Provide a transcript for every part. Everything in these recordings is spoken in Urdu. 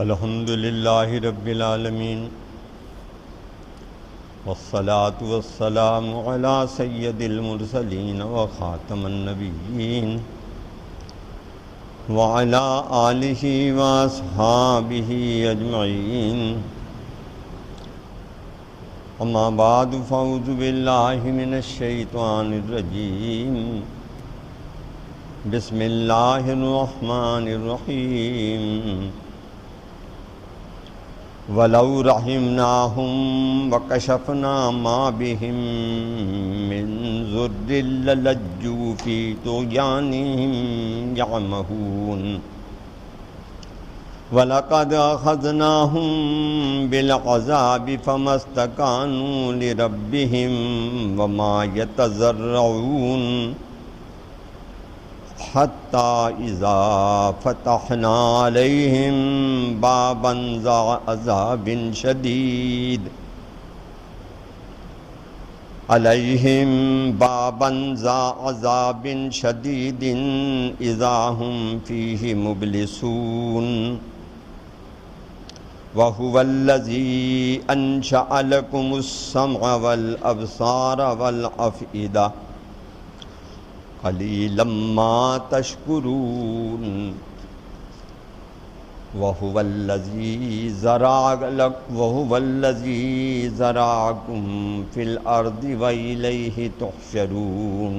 الحمد للہ رب العالمین والصلاة والسلام علی سید المرسلین وخاتم النبیین وعلی آلہ واصحابہ اجمعین اما بعد فاعوذ باللہ من الشیطان الرجیم بسم اللہ الرحمن الرحیم وَلَوْ رَحِمْنَاهُمْ وَكَشَفْنَا مَا بِهِمْ مِنْ ضُرٍّ لَلَجُّوا فِي طُغْيَانِهِمْ يَعْمَهُونَ وَلَقَدْ أَخَذْنَاهُمْ بِالْعَذَابِ فَمَا اسْتَكَانُوا لِرَبِّهِمْ وَمَا يَتَضَرَّعُونَ حَتَّى إِذَا فَتَحْنَا عَلَيْهِمْ بَابًا ذَا عَذَابٍ شَدِيدٍ إِذَا هُمْ فِيهِ مُبْلِسُونَ وَهُوَ الَّذِي أَنشَأَ لَكُمُ السَّمْعَ وَالْأَبْصَارَ وَالْأَفْئِدَةَ قلیلا ما تشکرون وہو الذی ذرأکم فی الارض والیہ تحشرون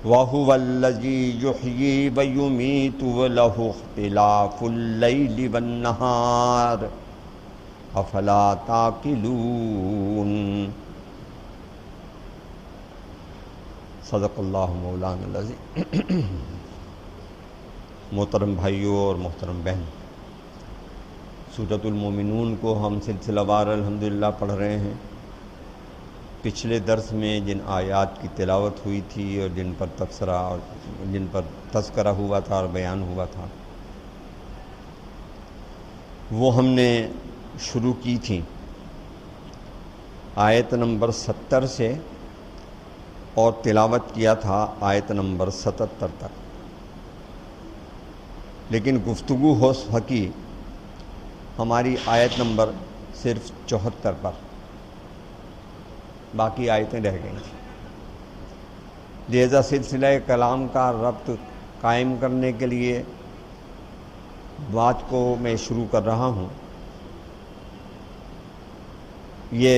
وہو الذی یحیی ویمیت ولہ اختلاف اللیل والنہار افلا تعقلون صدق اللہ مولانا العظیم۔ محترم بھائیوں اور محترم بہن، سورۃ المومنون کو ہم سلسلہ وار الحمدللہ پڑھ رہے ہیں۔ پچھلے درس میں جن آیات کی تلاوت ہوئی تھی اور جن پر تذکرہ ہوا تھا اور بیان ہوا تھا، وہ ہم نے شروع کی تھی آیت نمبر 70 سے اور تلاوت کیا تھا آیت نمبر 77 تک، لیکن گفتگو ہو سکی ہماری آیت نمبر صرف 74 پر، باقی آیتیں رہ گئیں تھیں۔ لہذا سلسلہ کلام کا ربط قائم کرنے کے لیے بات کو میں شروع کر رہا ہوں۔ یہ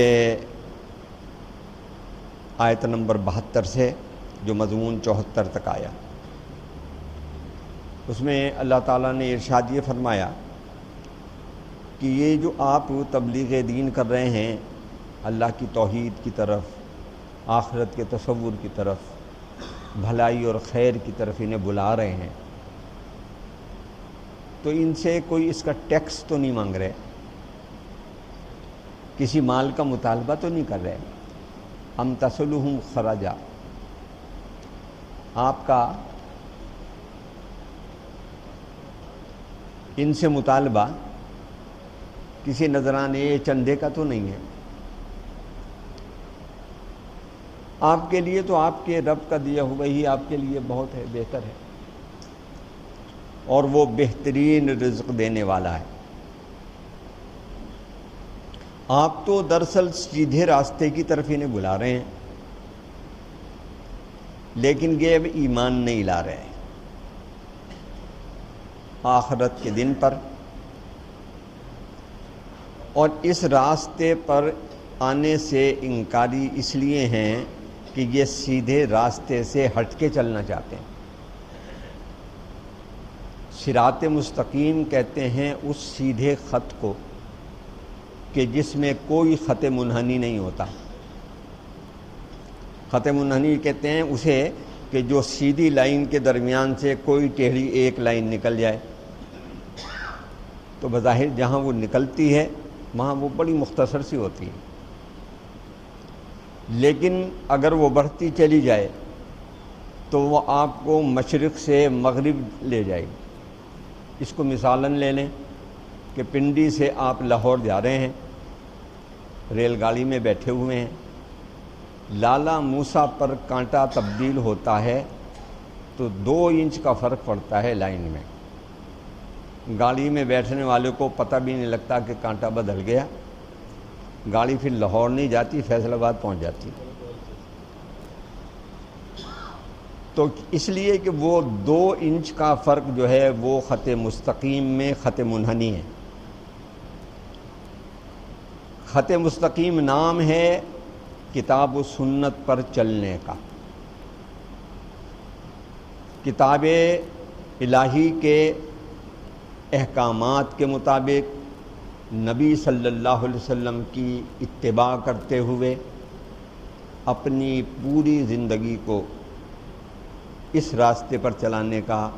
آیت نمبر 72 سے جو مضمون 74 تک آیا، اس میں اللہ تعالیٰ نے ارشاد یہ فرمایا کہ یہ جو آپ تبلیغ دین کر رہے ہیں، اللہ کی توحید کی طرف، آخرت کے تصور کی طرف، بھلائی اور خیر کی طرف انہیں بلا رہے ہیں، تو ان سے کوئی اس کا ٹیکس تو نہیں مانگ رہے، کسی مال کا مطالبہ تو نہیں کر رہے، ام تسلہم خراجا، آپ کا ان سے مطالبہ کسی نذرانے چندے کا تو نہیں ہے، آپ کے لیے تو آپ کے رب کا دیا ہوا ہی آپ کے لیے بہت ہے، بہتر ہے، اور وہ بہترین رزق دینے والا ہے۔ آپ تو دراصل سیدھے راستے کی طرف انہیں بلا رہے ہیں، لیکن یہ اب ایمان نہیں لا رہے ہیں آخرت کے دن پر، اور اس راستے پر آنے سے انکاری اس لیے ہیں کہ یہ سیدھے راستے سے ہٹ کے چلنا چاہتے ہیں۔ صراط مستقیم کہتے ہیں اس سیدھے خط کو کہ جس میں کوئی خط منحنی نہیں ہوتا۔ خط منحنی کہتے ہیں اسے کہ جو سیدھی لائن کے درمیان سے کوئی ٹیڑھی ایک لائن نکل جائے، تو بظاہر جہاں وہ نکلتی ہے وہاں وہ بڑی مختصر سی ہوتی ہے، لیکن اگر وہ بڑھتی چلی جائے تو وہ آپ کو مشرق سے مغرب لے جائے گی۔ اس کو مثالاً لے لیں کہ پنڈی سے آپ لاہور جا رہے ہیں، ریل گاڑی میں بیٹھے ہوئے ہیں، لالا موسیٰ پر کانٹا تبدیل ہوتا ہے تو 2 انچ کا فرق پڑتا ہے لائن میں، گاڑی میں بیٹھنے والے کو پتہ بھی نہیں لگتا کہ کانٹا بدل گیا، گاڑی پھر لاہور نہیں جاتی، فیصل آباد پہنچ جاتی۔ تو اس لیے کہ وہ 2 انچ کا فرق جو ہے وہ خط مستقیم میں خط منحنی ہے۔ خط مستقیم نام ہے کتاب و سنت پر چلنے کا، کتاب الہی کے احکامات کے مطابق نبی صلی اللہ علیہ وسلم کی اتباع کرتے ہوئے اپنی پوری زندگی کو اس راستے پر چلانے کا،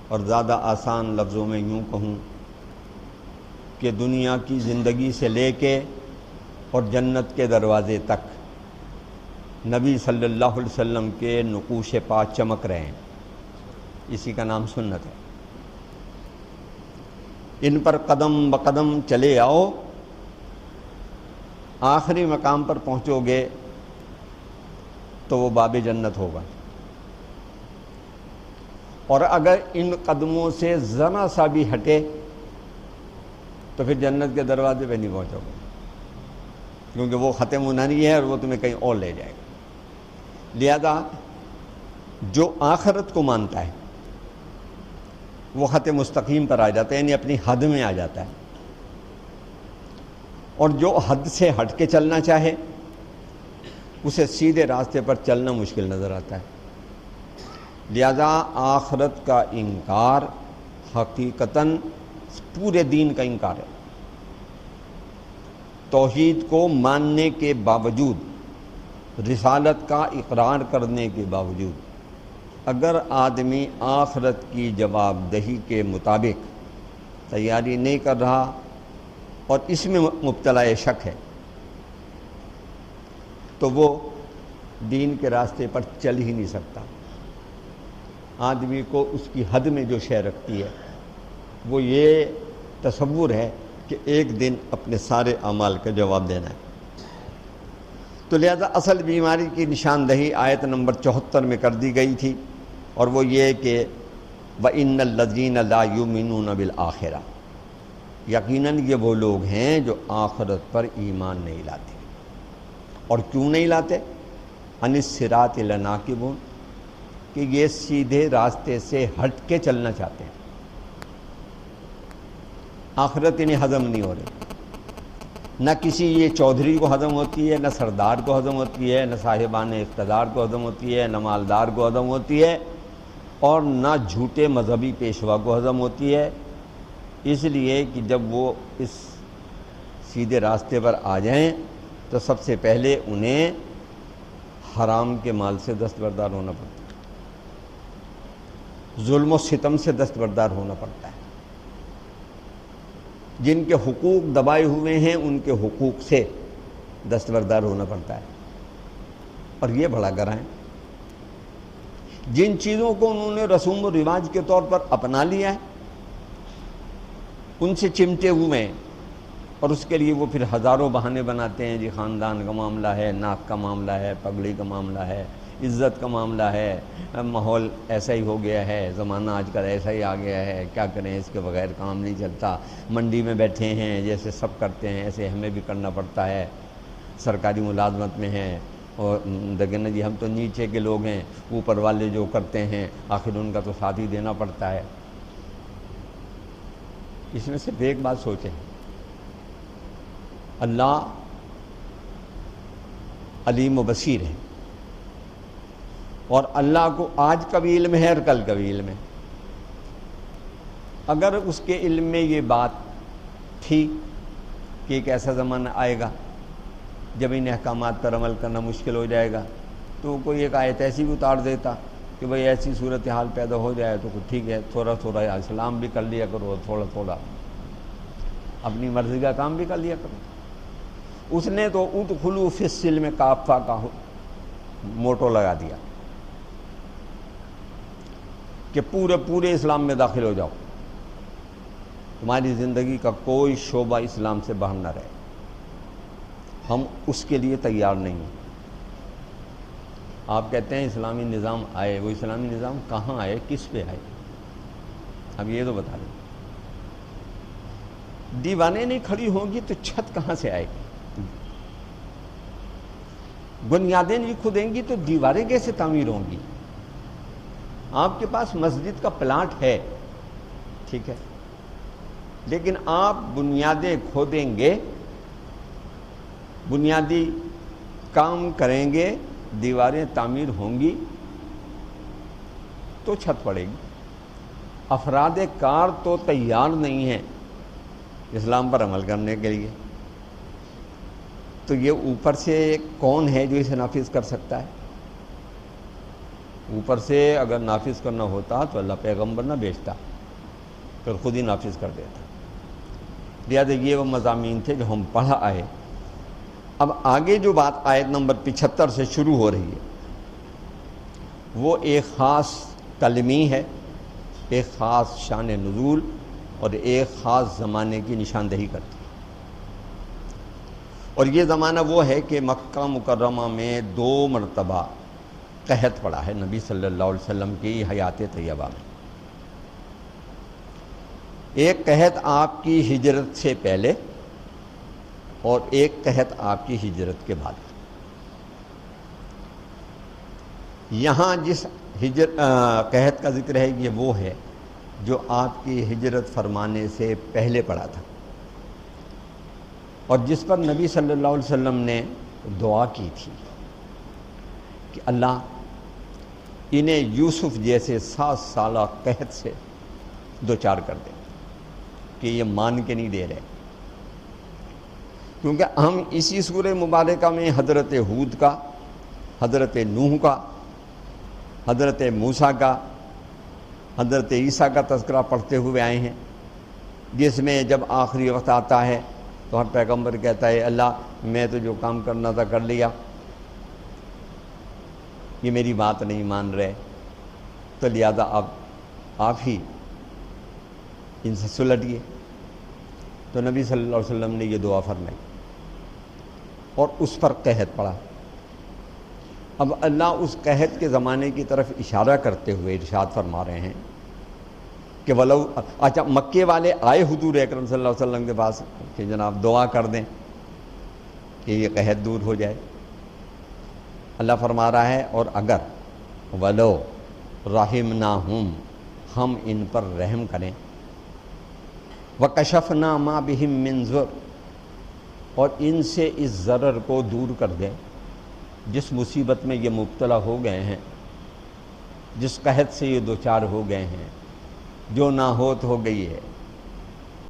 اور زیادہ آسان لفظوں میں یوں کہوں کہ دنیا کی زندگی سے لے کے اور جنت کے دروازے تک نبی صلی اللہ علیہ وسلم کے نقوش پا چمک رہے ہیں، اسی کا نام سنت ہے۔ ان پر قدم بقدم چلے آؤ، آخری مقام پر پہنچو گے تو وہ باب جنت ہوگا، اور اگر ان قدموں سے ذرا سا بھی ہٹے تو پھر جنت کے دروازے پہ نہیں پہنچو گے، کیونکہ وہ خط منحنی ہے اور وہ تمہیں کہیں اور لے جائے گا۔ لہذا جو آخرت کو مانتا ہے وہ خط مستقیم پر آ جاتا ہے، یعنی اپنی حد میں آ جاتا ہے، اور جو حد سے ہٹ کے چلنا چاہے اسے سیدھے راستے پر چلنا مشکل نظر آتا ہے۔ لہذا آخرت کا انکار حقیقتاً پورے دین کا انکار ہے۔ توحید کو ماننے کے باوجود، رسالت کا اقرار کرنے کے باوجود، اگر آدمی آخرت کی جواب دہی کے مطابق تیاری نہیں کر رہا اور اس میں مبتلا شک ہے تو وہ دین کے راستے پر چل ہی نہیں سکتا۔ آدمی کو اس کی حد میں جو شے رکھتی ہے وہ یہ تصور ہے کہ ایک دن اپنے سارے اعمال کا جواب دینا ہے۔ تو لہذا اصل بیماری کی نشاندہی آیت نمبر 74 میں کر دی گئی تھی، اور وہ یہ کہ وَإِنَّ الَّذِينَ لَا يُؤْمِنُونَ بِالْآخِرَةِ، یقیناً یہ وہ لوگ ہیں جو آخرت پر ایمان نہیں لاتے۔ اور کیوں نہیں لاتے؟ عَنِ الصِّرَاطِ لَنَاكِبُونَ، کہ یہ سیدھے راستے سے ہٹ کے چلنا چاہتے ہیں، آخرت انہیں ہضم نہیں ہو رہی۔ نہ کسی یہ چودھری کو ہضم ہوتی ہے، نہ سردار کو ہضم ہوتی ہے، نہ صاحبان اقتدار کو ہضم ہوتی ہے، نہ مالدار کو ہضم ہوتی ہے، اور نہ جھوٹے مذہبی پیشوا کو ہضم ہوتی ہے۔ اس لیے کہ جب وہ اس سیدھے راستے پر آ جائیں تو سب سے پہلے انہیں حرام کے مال سے دستبردار ہونا پڑتا ہے، ظلم و ستم سے دستبردار ہونا پڑتا ہے، جن کے حقوق دبائے ہوئے ہیں ان کے حقوق سے دستبردار ہونا پڑتا ہے۔ اور یہ بڑا گراں ہے، جن چیزوں کو انہوں نے رسوم و رواج کے طور پر اپنا لیا ہے ان سے چمٹے ہوئے ہیں، اور اس کے لیے وہ پھر ہزاروں بہانے بناتے ہیں، جی خاندان کا معاملہ ہے، ناک کا معاملہ ہے، پگڑی کا معاملہ ہے، عزت کا معاملہ ہے، ماحول ایسا ہی ہو گیا ہے، زمانہ آج کل ایسا ہی آ گیا ہے، کیا کریں، اس کے بغیر کام نہیں چلتا، منڈی میں بیٹھے ہیں جیسے سب کرتے ہیں ایسے ہمیں بھی کرنا پڑتا ہے، سرکاری ملازمت میں ہیں اور دیکھیں نا جی ہم تو نیچے کے لوگ ہیں، اوپر والے جو کرتے ہیں آخر ان کا تو ساتھ ہی دینا پڑتا ہے۔ اس میں صرف ایک بات سوچیں، اللہ علیم و بصیر ہے، اور اللہ کو آج کا بھی علم ہے اور کل کا بھی علم ہے۔ اگر اس کے علم میں یہ بات تھی کہ ایک ایسا زمانہ آئے گا جب ان احکامات پر عمل کرنا مشکل ہو جائے گا تو کوئی ایک آیت ایسی بھی اتار دیتا کہ بھئی ایسی صورتحال پیدا ہو جائے تو ٹھیک ہے، تھوڑا تھوڑا اسلام بھی کر لیا کرو، تھوڑا تھوڑا اپنی مرضی کا کام بھی کر لیا کرو۔ اس نے تو ادخلوا فی السلم کافہ کا موٹو لگا دیا کہ پورے اسلام میں داخل ہو جاؤ، تمہاری زندگی کا کوئی شعبہ اسلام سے باہر نہ رہے۔ ہم اس کے لیے تیار نہیں ہیں۔ آپ کہتے ہیں اسلامی نظام آئے، وہ اسلامی نظام کہاں آئے، کس پہ آئے؟ اب یہ تو بتا دیں۔ دیواریں نہیں کھڑی ہوں گی تو چھت کہاں سے آئے گی؟ بنیادیں نہیں کھدیں گی تو دیواریں کیسے تعمیر ہوں گی؟ آپ کے پاس مسجد کا پلاٹ ہے، ٹھیک ہے، لیکن آپ بنیادیں کھودیں گے، بنیادی کام کریں گے، دیواریں تعمیر ہوں گی تو چھت پڑے گی۔ افراد کار تو تیار نہیں ہیں اسلام پر عمل کرنے کے لیے، تو یہ اوپر سے کون ہے جو اسے نافذ کر سکتا ہے؟ اوپر سے اگر نافذ کرنا ہوتا تو اللہ پیغمبر نہ بھیجتا، پھر خود ہی نافذ کر دیتا۔ لہٰذا یہ وہ مضامین تھے جو ہم پڑھا آئے۔ اب آگے جو بات آیت نمبر 75 سے شروع ہو رہی ہے وہ ایک خاص کلمی ہے، ایک خاص شان نزول اور ایک خاص زمانے کی نشاندہی کرتی ہے۔ اور یہ زمانہ وہ ہے کہ مکہ مکرمہ میں 2 مرتبہ قحط پڑا ہے نبی صلی اللہ علیہ وسلم کی حیات طیبہ میں۔ ایک قحط آپ کی ہجرت سے پہلے اور ایک قحط آپ کی ہجرت کے بعد۔ یہاں جس قحط کا ذکر ہے یہ وہ ہے جو آپ کی ہجرت فرمانے سے پہلے پڑا تھا، اور جس پر نبی صلی اللہ علیہ وسلم نے دعا کی تھی کہ اللہ انہیں یوسف جیسے 7 سالہ قحط سے دوچار کر دے، کہ یہ مان کے نہیں دے رہے۔ کیونکہ ہم اسی سورہ مبارکہ میں حضرت ہود کا، حضرت نوح کا، حضرت موسیٰ کا، حضرت عیسیٰ کا تذکرہ پڑھتے ہوئے آئے ہیں، جس میں جب آخری وقت آتا ہے تو ہر پیغمبر کہتا ہے اللہ میں تو جو کام کرنا تھا کر لیا، یہ میری بات نہیں مان رہے، تو لہذا آپ ہی ان سے سلٹیے۔ تو نبی صلی اللہ علیہ وسلم نے یہ دعا فرمائی اور اس پر قحط پڑا۔ اب اللہ اس قحط کے زمانے کی طرف اشارہ کرتے ہوئے ارشاد فرما رہے ہیں کہ ولو، اچھا مکے والے آئے حضور اکرم صلی اللہ علیہ وسلم کے پاس کہ جناب دعا کر دیں کہ یہ قحط دور ہو جائے۔ اللہ فرما رہا ہے اور اگر ولو رحمناہم، ہم ان پر رحم کریں، وکشفنا ما بہم من ضر، اور ان سے اس ضرر کو دور کر دیں، جس مصیبت میں یہ مبتلا ہو گئے ہیں، جس قحط سے یہ دوچار ہو گئے ہیں، جو ناہوت ہو گئی ہے،